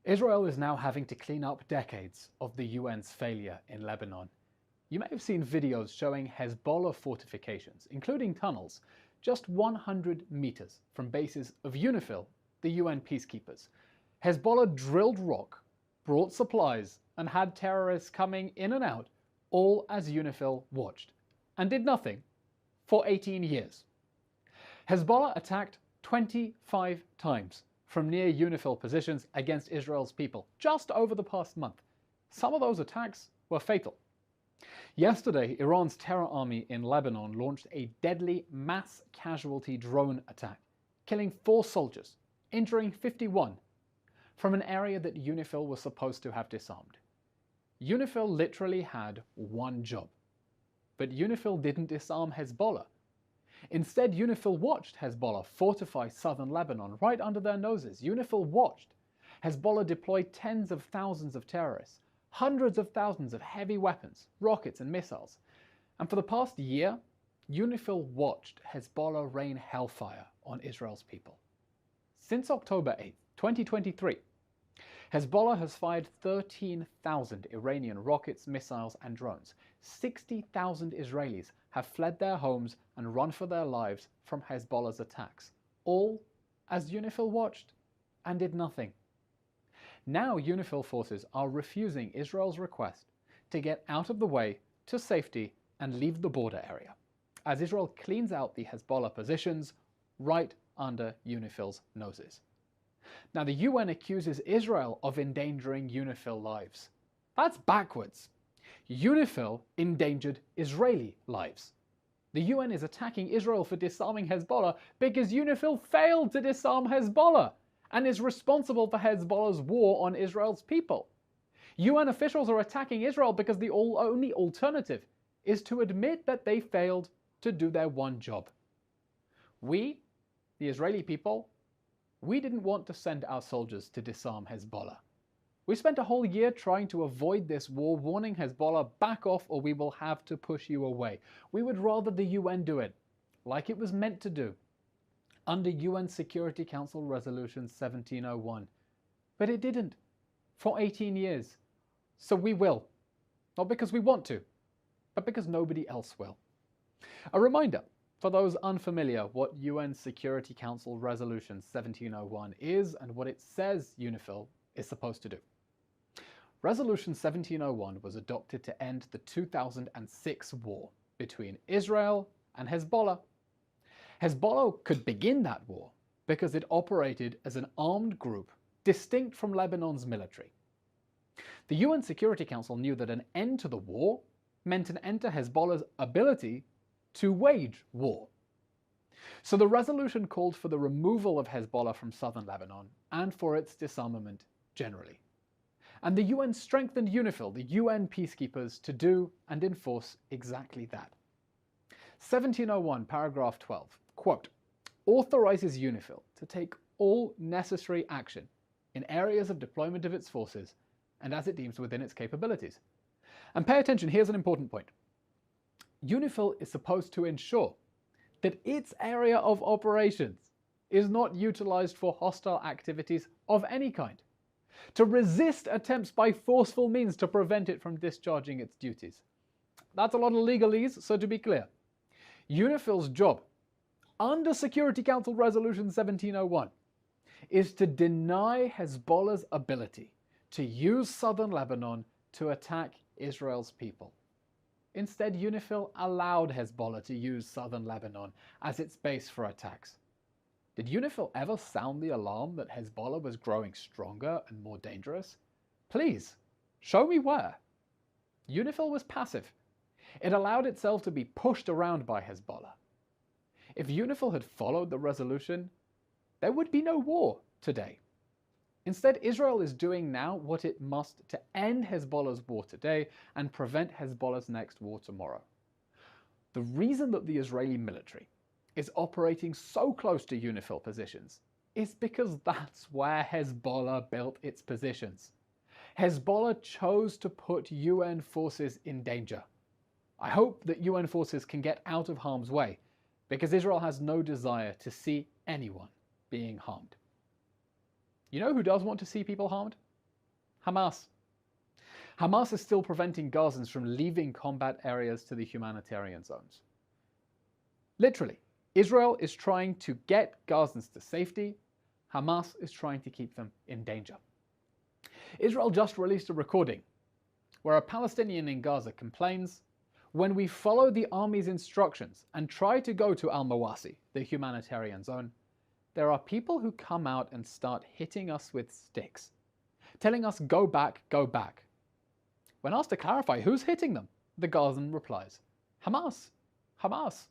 Israel is now having to clean up decades of the UN's failure in Lebanon. You may have seen videos showing Hezbollah fortifications, including tunnels, just 100 meters from bases of UNIFIL, the UN peacekeepers. Hezbollah drilled rock, brought supplies, and had terrorists coming in and out, all as UNIFIL watched, and did nothing for 18 years. Hezbollah attacked 25 times from near UNIFIL positions against Israel's people just over the past month. Some of those attacks were fatal. Yesterday, Iran's terror army in Lebanon launched a deadly mass casualty drone attack, killing 4 soldiers, injuring 51, from an area that UNIFIL was supposed to have disarmed. UNIFIL literally had one job, but UNIFIL didn't disarm Hezbollah. Instead, UNIFIL watched Hezbollah fortify southern Lebanon right under their noses. UNIFIL watched Hezbollah deploy tens of thousands of terrorists, hundreds of thousands of heavy weapons, rockets and missiles. And for the past year, UNIFIL watched Hezbollah rain hellfire on Israel's people. Since October 8, 2023, Hezbollah has fired 13,000 Iranian rockets, missiles and drones. 60,000 Israelis have fled their homes and run for their lives from Hezbollah's attacks, all as UNIFIL watched and did nothing. Now UNIFIL forces are refusing Israel's request to get out of the way to safety and leave the border area, as Israel cleans out the Hezbollah positions right under UNIFIL's noses. Now the UN accuses Israel of endangering UNIFIL lives. That's backwards. UNIFIL endangered Israeli lives. The UN is attacking Israel for disarming Hezbollah because UNIFIL failed to disarm Hezbollah and is responsible for Hezbollah's war on Israel's people. UN officials are attacking Israel because the only alternative is to admit that they failed to do their one job. We, the Israeli people, we didn't want to send our soldiers to disarm Hezbollah. We spent a whole year trying to avoid this war, warning Hezbollah, back off or we will have to push you away. We would rather the UN do it, like it was meant to do, under UN Security Council Resolution 1701. But it didn't, for 18 years. So we will. Not because we want to, but because nobody else will. A reminder, for those unfamiliar, what UN Security Council Resolution 1701 is and what it says UNIFIL is supposed to do. Resolution 1701 was adopted to end the 2006 war between Israel and Hezbollah. Hezbollah could begin that war because it operated as an armed group distinct from Lebanon's military. The UN Security Council knew that an end to the war meant an end to Hezbollah's ability to wage war. So the resolution called for the removal of Hezbollah from southern Lebanon and for its disarmament generally. And the UN strengthened UNIFIL, the UN peacekeepers, to do and enforce exactly that. 1701, paragraph 12, quote, authorizes UNIFIL to take all necessary action in areas of deployment of its forces and as it deems within its capabilities. And pay attention, here's an important point. UNIFIL is supposed to ensure that its area of operations is not utilized for hostile activities of any kind, to resist attempts by forceful means to prevent it from discharging its duties. That's a lot of legalese, so to be clear, UNIFIL's job under Security Council Resolution 1701 is to deny Hezbollah's ability to use southern Lebanon to attack Israel's people. Instead, UNIFIL allowed Hezbollah to use southern Lebanon as its base for attacks. Did UNIFIL ever sound the alarm that Hezbollah was growing stronger and more dangerous? Please, show me where. UNIFIL was passive. It allowed itself to be pushed around by Hezbollah. If UNIFIL had followed the resolution, there would be no war today. Instead, Israel is doing now what it must to end Hezbollah's war today and prevent Hezbollah's next war tomorrow. The reason that the Israeli military is operating so close to UNIFIL positions is because that's where Hezbollah built its positions. Hezbollah chose to put UN forces in danger. I hope that UN forces can get out of harm's way, because Israel has no desire to see anyone being harmed. You know who does want to see people harmed? Hamas. Hamas is still preventing Gazans from leaving combat areas to the humanitarian zones. Literally, Israel is trying to get Gazans to safety. Hamas is trying to keep them in danger. Israel just released a recording where a Palestinian in Gaza complains, "When we follow the army's instructions and try to go to al-Mawasi, the humanitarian zone, there are people who come out and start hitting us with sticks, telling us go back, go back." When asked to clarify who's hitting them, the Gazan replies, "Hamas, Hamas."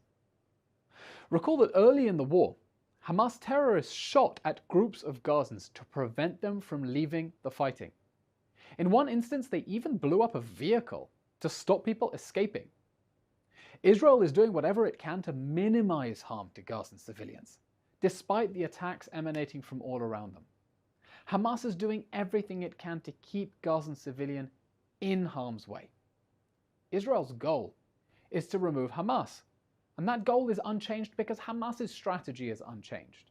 Recall that early in the war, Hamas terrorists shot at groups of Gazans to prevent them from leaving the fighting. In one instance, they even blew up a vehicle to stop people escaping. Israel is doing whatever it can to minimize harm to Gazan civilians, despite the attacks emanating from all around them. Hamas is doing everything it can to keep Gazan civilians in harm's way. Israel's goal is to remove Hamas, and that goal is unchanged because Hamas's strategy is unchanged: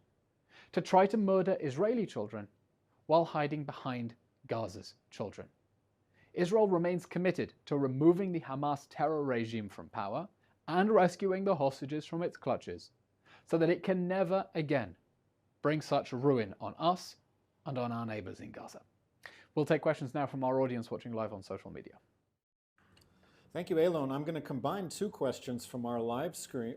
to try to murder Israeli children while hiding behind Gaza's children. Israel remains committed to removing the Hamas terror regime from power and rescuing the hostages from its clutches so that it can never again bring such ruin on us and on our neighbors in Gaza. We'll take questions now from our audience watching live on social media. Thank you, Eylon. I'm going to combine two questions from our live stream.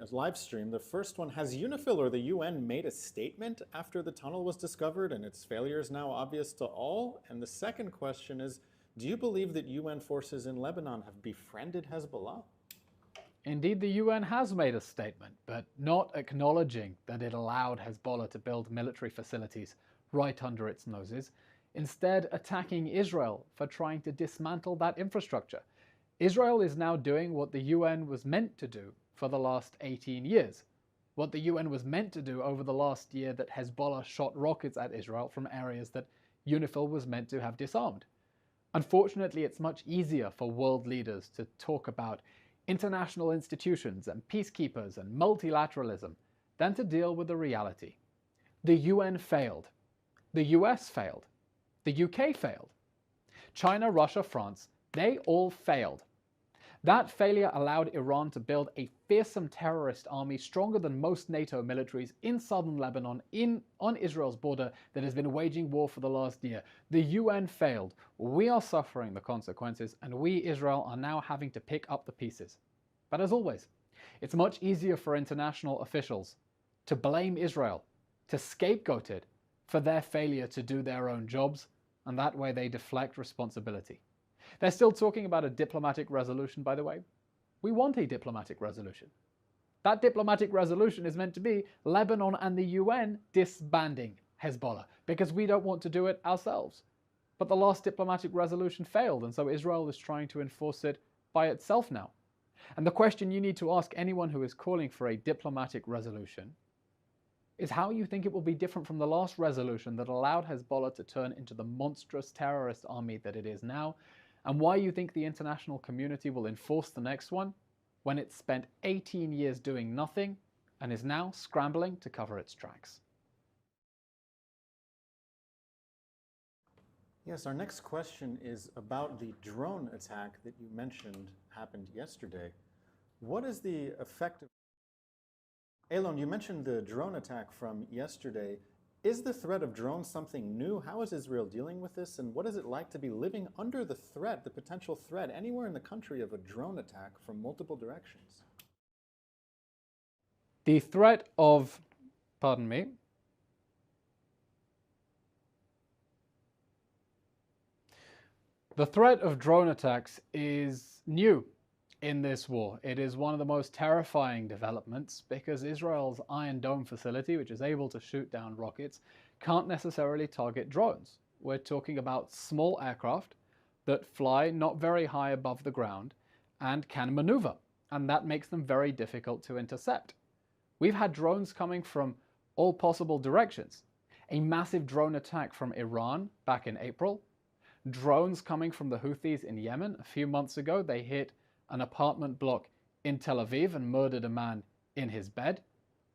The first one, has UNIFIL or the UN made a statement after the tunnel was discovered and its failure is now obvious to all? And the second question is, do you believe that UN forces in Lebanon have befriended Hezbollah? Indeed, the UN has made a statement, but not acknowledging that it allowed Hezbollah to build military facilities right under its noses, instead attacking Israel for trying to dismantle that infrastructure. Israel is now doing what the UN was meant to do for the last 18 years, what the UN was meant to do over the last year that Hezbollah shot rockets at Israel from areas that UNIFIL was meant to have disarmed. Unfortunately, it's much easier for world leaders to talk about international institutions and peacekeepers and multilateralism than to deal with the reality. The UN failed. The US failed. The UK failed. China, Russia, France, they all failed. That failure allowed Iran to build a fearsome terrorist army stronger than most NATO militaries in southern Lebanon, on Israel's border, that has been waging war for the last year. The UN failed. We are suffering the consequences, and we, Israel, are now having to pick up the pieces. But as always, it's much easier for international officials to blame Israel, to scapegoat it for their failure to do their own jobs, and that way they deflect responsibility. They're still talking about a diplomatic resolution, by the way. We want a diplomatic resolution. That diplomatic resolution is meant to be Lebanon and the UN disbanding Hezbollah, because we don't want to do it ourselves. But the last diplomatic resolution failed, and so Israel is trying to enforce it by itself now. And the question you need to ask anyone who is calling for a diplomatic resolution is how you think it will be different from the last resolution that allowed Hezbollah to turn into the monstrous terrorist army that it is now, and why you think the international community will enforce the next one when it's spent 18 years doing nothing and is now scrambling to cover its tracks. Yes, our next question is about the drone attack that you mentioned happened yesterday. What is the effect of... Eylon, you mentioned the drone attack from yesterday. Is the threat of drones something new? How is Israel dealing with this? And what is it like to be living under the threat, the potential threat, anywhere in the country of a drone attack from multiple directions? The threat of, pardon me, the threat of drone attacks is new in this war. It is one of the most terrifying developments because Israel's Iron Dome facility, which is able to shoot down rockets, can't necessarily target drones. We're talking about small aircraft that fly not very high above the ground and can maneuver, and that makes them very difficult to intercept. We've had drones coming from all possible directions. A massive drone attack from Iran back in April. Drones coming from the Houthis in Yemen. A few months ago, they hit an apartment block in Tel Aviv and murdered a man in his bed.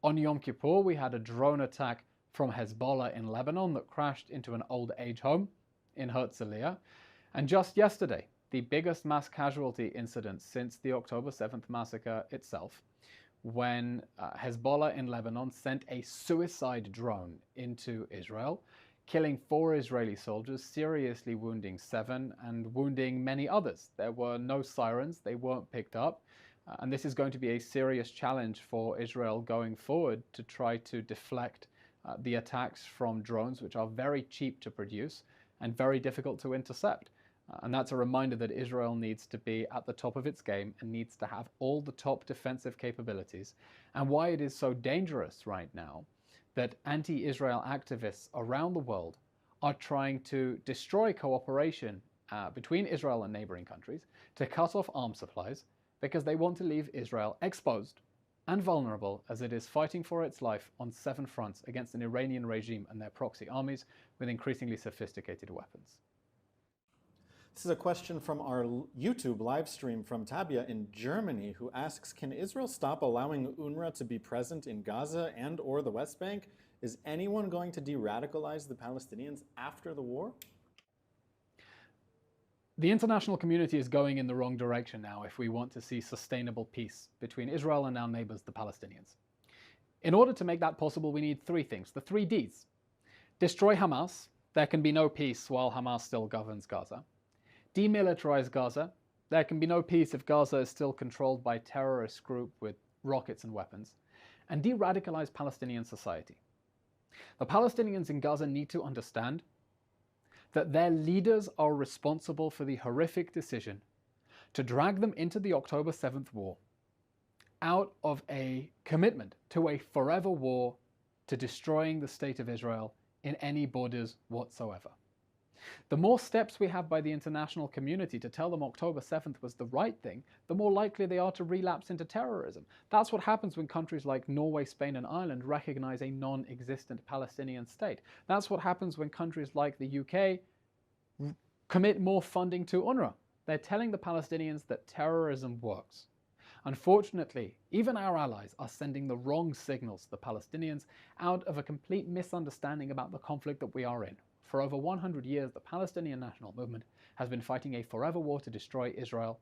On Yom Kippur, we had a drone attack from Hezbollah in Lebanon that crashed into an old age home. in Herzliya. And just yesterday, the biggest mass casualty incident since the October 7th massacre itself, when Hezbollah in Lebanon sent a suicide drone into Israel, killing 4 Israeli soldiers, seriously wounding 7, and wounding many others. There were no sirens, they weren't picked up, and this is going to be a serious challenge for Israel going forward to try to deflect the attacks from drones, which are very cheap to produce and very difficult to intercept. And that's a reminder that Israel needs to be at the top of its game and needs to have all the top defensive capabilities, and why it is so dangerous right now that anti-Israel activists around the world are trying to destroy cooperation between Israel and neighboring countries, to cut off arms supplies, because they want to leave Israel exposed and vulnerable as it is fighting for its life on 7 fronts against an Iranian regime and their proxy armies with increasingly sophisticated weapons. This is a question from our YouTube live stream from Tabia in Germany, who asks, can Israel stop allowing UNRWA to be present in Gaza and or the West Bank? Is anyone going to de-radicalize the Palestinians after the war? The international community is going in the wrong direction now if we want to see sustainable peace between Israel and our neighbors, the Palestinians. In order to make that possible, we need 3 things, the 3 Ds. Destroy Hamas. There can be no peace while Hamas still governs Gaza. Demilitarize Gaza. There can be no peace if Gaza is still controlled by a terrorist group with rockets and weapons. And de-radicalize Palestinian society. The Palestinians in Gaza need to understand that their leaders are responsible for the horrific decision to drag them into the October 7th war out of a commitment to a forever war to destroying the state of Israel in any borders whatsoever. The more steps we have by the international community to tell them October 7th was the right thing, the more likely they are to relapse into terrorism. That's what happens when countries like Norway, Spain, and Ireland recognize a non-existent Palestinian state. That's what happens when countries like the UK commit more funding to UNRWA. They're telling the Palestinians that terrorism works. Unfortunately, even our allies are sending the wrong signals to the Palestinians out of a complete misunderstanding about the conflict that we are in. For over 100 years, the Palestinian National Movement has been fighting a forever war to destroy Israel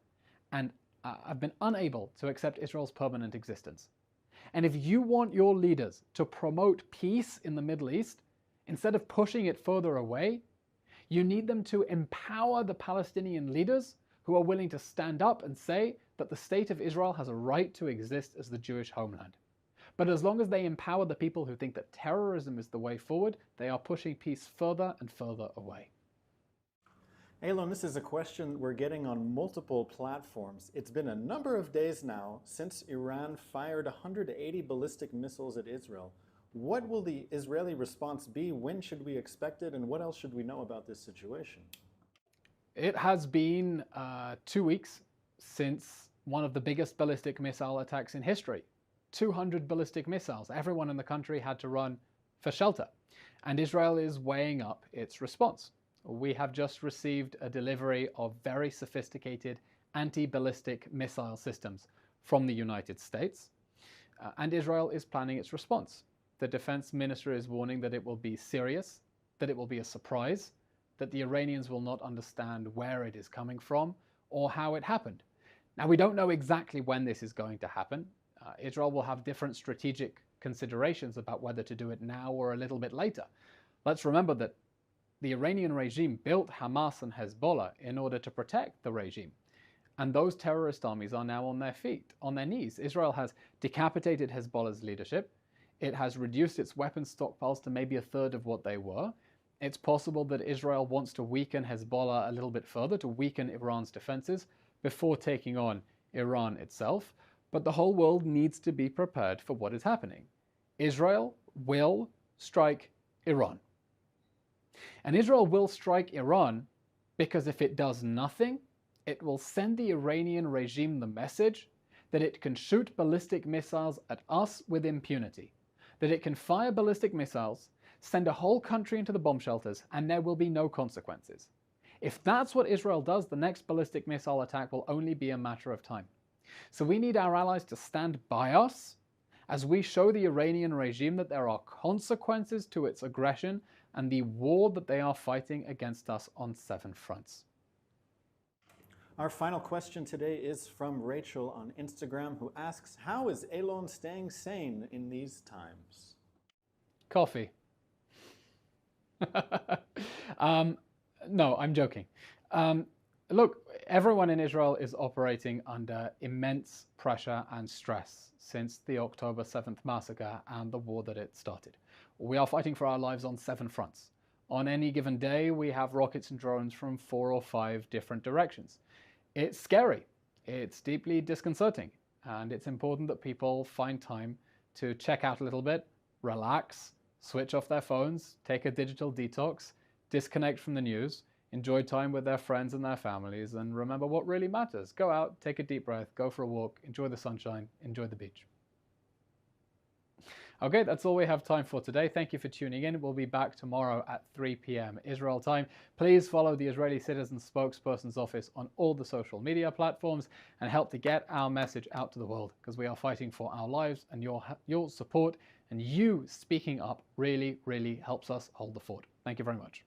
and have been unable to accept Israel's permanent existence. And if you want your leaders to promote peace in the Middle East, instead of pushing it further away, you need them to empower the Palestinian leaders who are willing to stand up and say that the state of Israel has a right to exist as the Jewish homeland. But as long as they empower the people who think that terrorism is the way forward, they are pushing peace further and further away. Eylon, this is a question we're getting on multiple platforms. It's been a number of days now since Iran fired 180 ballistic missiles at Israel. What will the Israeli response be? When should we expect it? And what else should we know about this situation? It has been 2 weeks since one of the biggest ballistic missile attacks in history. 200 ballistic missiles. Everyone in the country had to run for shelter. And Israel is weighing up its response. We have just received a delivery of very sophisticated anti-ballistic missile systems from the United States. And Israel is planning its response. The defense minister is warning that it will be serious, that it will be a surprise, that the Iranians will not understand where it is coming from or how it happened. Now, we don't know exactly when this is going to happen. Israel will have different strategic considerations about whether to do it now or a little bit later. Let's remember that the Iranian regime built Hamas and Hezbollah in order to protect the regime. And those terrorist armies are now on their feet, on their knees. Israel has decapitated Hezbollah's leadership. It has reduced its weapons stockpiles to maybe a third of what they were. It's possible that Israel wants to weaken Hezbollah a little bit further, to weaken Iran's defenses before taking on Iran itself. But the whole world needs to be prepared for what is happening. Israel will strike Iran. And Israel will strike Iran because if it does nothing, it will send the Iranian regime the message that it can shoot ballistic missiles at us with impunity, that it can fire ballistic missiles, send a whole country into the bomb shelters, and there will be no consequences. If that's what Israel does, the next ballistic missile attack will only be a matter of time. So we need our allies to stand by us as we show the Iranian regime that there are consequences to its aggression, and the war that they are fighting against us on 7 fronts. Our final question today is from Rachel on Instagram, who asks, how is Eylon staying sane in these times? Coffee. No, I'm joking. Look, everyone in Israel is operating under immense pressure and stress since the October 7th massacre and the war that it started. We are fighting for our lives on 7 fronts. On any given day, we have rockets and drones from 4 or 5 different directions. It's scary, it's deeply disconcerting, and it's important that people find time to check out a little bit, relax, switch off their phones, take a digital detox, disconnect from the news, enjoy time with their friends and their families, and remember what really matters. Go out, take a deep breath, go for a walk, enjoy the sunshine, enjoy the beach. Okay, that's all we have time for today. Thank you for tuning in. We'll be back tomorrow at 3 p.m. Israel time. Please follow the Israeli Citizen Spokespersons Office on all the social media platforms and help to get our message out to the world, because we are fighting for our lives, and your support and you speaking up really, really helps us hold the fort. Thank you very much.